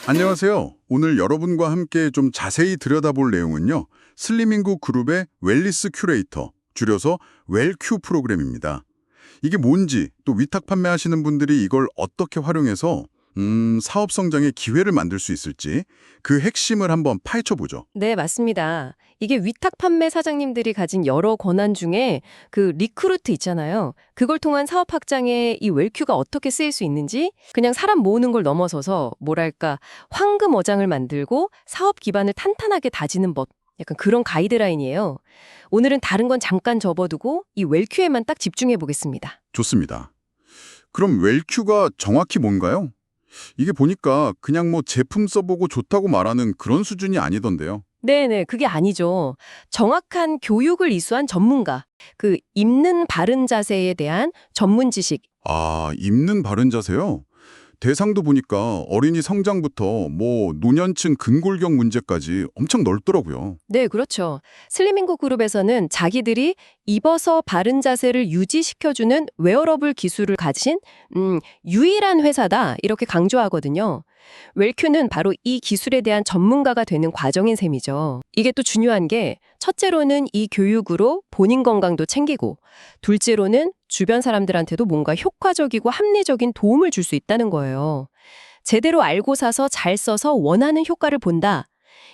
안녕하세요. 오늘 여러분과 함께 좀 자세히 들여다볼 내용은요. 슬리밍구 그룹의 웰리스 큐레이터, 줄여서 웰큐 프로그램입니다. 이게 뭔지, 또 위탁 판매하시는 분들이 이걸 어떻게 활용해서 사업 성장의 기회를 만들 수 있을지 그 핵심을 한번 파헤쳐보죠. 네, 맞습니다. 이게 위탁 판매 사장님들이 가진 여러 권한 중에 그 리크루트 있잖아요. 그걸 통한 사업 확장에 이 웰큐가 어떻게 쓰일 수 있는지 그냥 사람 모으는 걸 넘어서서 뭐랄까 황금 어장을 만들고 사업 기반을 탄탄하게 다지는 법. 약간 그런 가이드라인이에요. 오늘은 다른 건 잠깐 접어두고 이 웰큐에만 딱 집중해 보겠습니다. 좋습니다. 그럼 웰큐가 정확히 뭔가요? 이게 보니까 그냥 뭐 제품 써보고 좋다고 말하는 그런 수준이 아니던데요. 네네, 그게 아니죠. 정확한 교육을 이수한 전문가, 그 읽는 바른 자세에 대한 전문 지식. 아, 입는 바른 자세요? 대상도 보니까 어린이 성장부터 뭐 노년층 근골격 문제까지 엄청 넓더라고요. 네, 그렇죠. 슬리밍고 그룹에서는 자기들이 입어서 바른 자세를 유지시켜주는 웨어러블 기술을 가진 유일한 회사다 이렇게 강조하거든요. 웰큐는 바로 이 기술에 대한 전문가가 되는 과정인 셈이죠. 이게 또 중요한 게 첫째로는 이 교육으로 본인 건강도 챙기고 둘째로는 주변 사람들한테도 뭔가 효과적이고 합리적인 도움을 줄 수 있다는 거예요. 제대로 알고 사서 잘 써서 원하는 효과를 본다.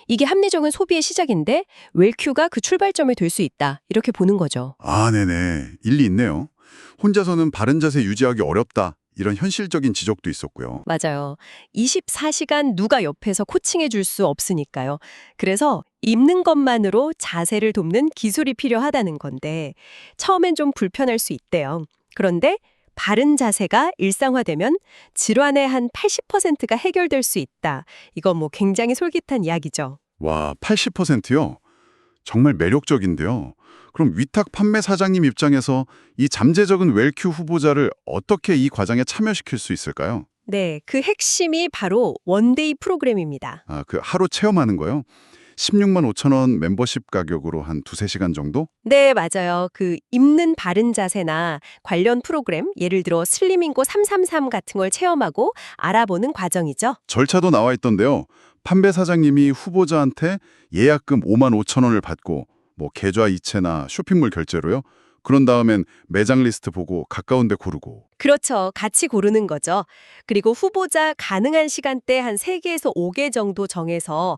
이게 합리적인 소비의 시작인데 웰큐가 그 출발점이 될 수 있다. 이렇게 보는 거죠. 아, 네네. 일리 있네요. 혼자서는 바른 자세 유지하기 어렵다. 이런 현실적인 지적도 있었고요. 맞아요. 24시간 누가 옆에서 코칭해 줄 수 없으니까요. 그래서 입는 것만으로 자세를 돕는 기술이 필요하다는 건데 처음엔 좀 불편할 수 있대요. 그런데 바른 자세가 일상화되면 질환의 한 80%가 해결될 수 있다. 이건 뭐 굉장히 솔깃한 이야기죠. 와, 80%요? 정말 매력적인데요. 그럼 위탁 판매 사장님 입장에서 이 잠재적인 웰큐 후보자를 어떻게 이 과정에 참여시킬 수 있을까요? 네, 그 핵심이 바로 원데이 프로그램입니다. 아, 그 하루 체험하는 거요? 16만 5천 원 멤버십 가격으로 한 두세 시간 정도? 네, 맞아요. 그 입는 바른 자세나 관련 프로그램, 예를 들어 슬리밍고 333 같은 걸 체험하고 알아보는 과정이죠. 절차도 나와 있던데요. 판매 사장님이 후보자한테 예약금 5만 5천 원을 받고 뭐 계좌 이체나 쇼핑몰 결제로요. 그런 다음엔 매장 리스트 보고 가까운 데 고르고. 그렇죠. 같이 고르는 거죠. 그리고 후보자 가능한 시간대 한 3개에서 5개 정도 정해서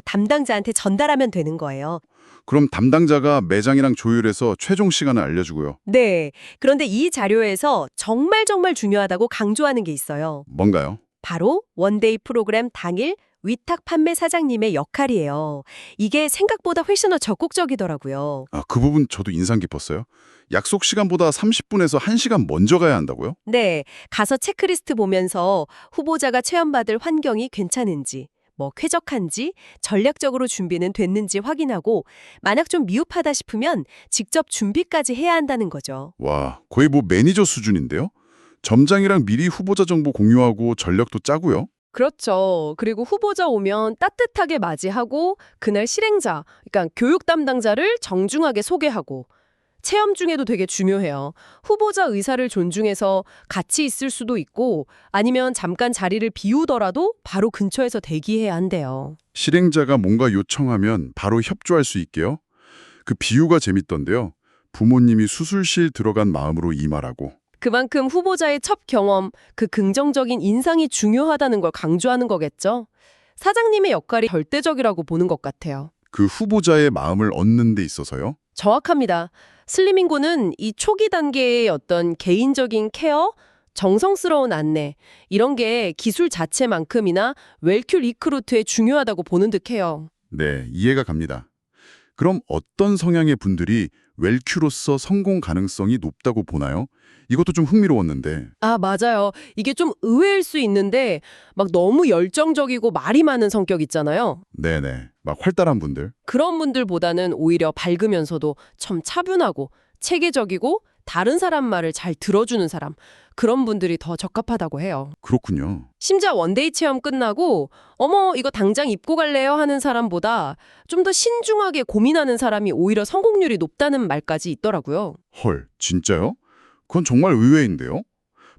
담당자한테 전달하면 되는 거예요. 그럼 담당자가 매장이랑 조율해서 최종 시간을 알려주고요. 네. 그런데 이 자료에서 정말 정말 중요하다고 강조하는 게 있어요. 뭔가요? 바로 원데이 프로그램 당일 위탁 판매 사장님의 역할이에요. 이게 생각보다 훨씬 더 적극적이더라고요. 아, 그 부분 저도 인상 깊었어요. 약속 시간보다 30분에서 1시간 먼저 가야 한다고요? 네, 가서 체크리스트 보면서 후보자가 체험받을 환경이 괜찮은지, 뭐 쾌적한지, 전략적으로 준비는 됐는지 확인하고 만약 좀 미흡하다 싶으면 직접 준비까지 해야 한다는 거죠. 와, 거의 뭐 매니저 수준인데요? 점장이랑 미리 후보자 정보 공유하고 전략도 짜고요. 그렇죠. 그리고 후보자 오면 따뜻하게 맞이하고 그날 실행자, 그러니까 교육 담당자를 정중하게 소개하고 체험 중에도 되게 중요해요. 후보자 의사를 존중해서 같이 있을 수도 있고 아니면 잠깐 자리를 비우더라도 바로 근처에서 대기해야 한대요. 실행자가 뭔가 요청하면 바로 협조할 수 있게요. 그 비유가 재밌던데요. 부모님이 수술실 들어간 마음으로 임하라고. 그만큼 후보자의 첫 경험, 그 긍정적인 인상이 중요하다는 걸 강조하는 거겠죠. 사장님의 역할이 절대적이라고 보는 것 같아요. 그 후보자의 마음을 얻는 데 있어서요. 정확합니다. 슬리밍고는 이 초기 단계의 어떤 개인적인 케어, 정성스러운 안내, 이런 게 기술 자체만큼이나 웰큐 리크루트에 중요하다고 보는 듯해요. 네, 이해가 갑니다. 그럼 어떤 성향의 분들이 웰큐로서 성공 가능성이 높다고 보나요? 이것도 좀 흥미로웠는데. 아, 맞아요. 이게 좀 의외일 수 있는데 막 너무 열정적이고 말이 많은 성격 있잖아요. 네네, 막 활달한 분들. 그런 분들보다는 오히려 밝으면서도 참 차분하고 체계적이고 다른 사람 말을 잘 들어주는 사람, 그런 분들이 더 적합하다고 해요. 그렇군요. 심지어 원데이 체험 끝나고 어머 이거 당장 입고 갈래요 하는 사람보다 좀 더 신중하게 고민하는 사람이 오히려 성공률이 높다는 말까지 있더라고요. 헐, 진짜요? 그건 정말 의외인데요?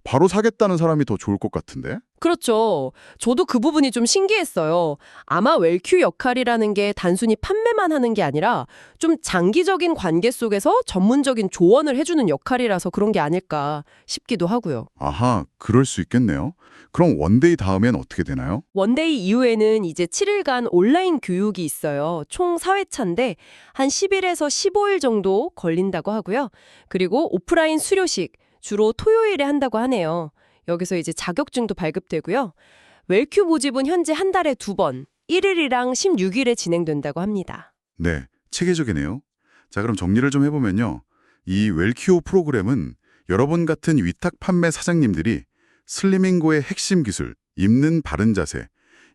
바로 사겠다는 사람이 더 좋을 것 같은데? 그렇죠. 저도 그 부분이 좀 신기했어요. 아마 웰큐 역할이라는 게 단순히 판매만 하는 게 아니라 좀 장기적인 관계 속에서 전문적인 조언을 해주는 역할이라서 그런 게 아닐까 싶기도 하고요. 아하, 그럴 수 있겠네요. 그럼 원데이 다음엔 어떻게 되나요? 원데이 이후에는 이제 7일간 온라인 교육이 있어요. 총 4회차인데 한 10일에서 15일 정도 걸린다고 하고요. 그리고 오프라인 수료식 주로 토요일에 한다고 하네요. 여기서 이제 자격증도 발급되고요. 웰큐 모집은 현재 한 달에 2번, 1일이랑 16일에 진행된다고 합니다. 네, 체계적이네요. 자, 그럼 정리를 좀 해보면요. 이 웰큐어 프로그램은 여러분 같은 위탁 판매 사장님들이 슬리밍고의 핵심 기술, 입는 바른 자세,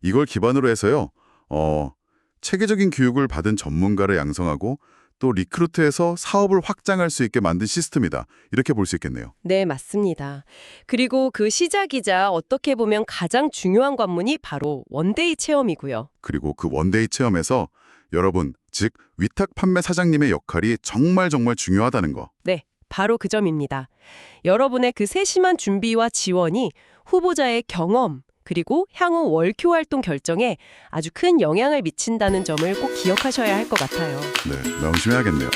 이걸 기반으로 해서요. 체계적인 교육을 받은 전문가를 양성하고 또 리크루트해서 사업을 확장할 수 있게 만든 시스템이다. 이렇게 볼 수 있겠네요. 네, 맞습니다. 그리고 그 시작이자 어떻게 보면 가장 중요한 관문이 바로 원데이 체험이고요. 그리고 그 원데이 체험에서 여러분, 즉 위탁 판매 사장님의 역할이 정말 중요하다는 거. 네, 바로 그 점입니다. 여러분의 그 세심한 준비와 지원이 후보자의 경험, 그리고 향후 월큐 활동 결정에 아주 큰 영향을 미친다는 점을 꼭 기억하셔야 할 것 같아요. 네, 명심해야겠네요.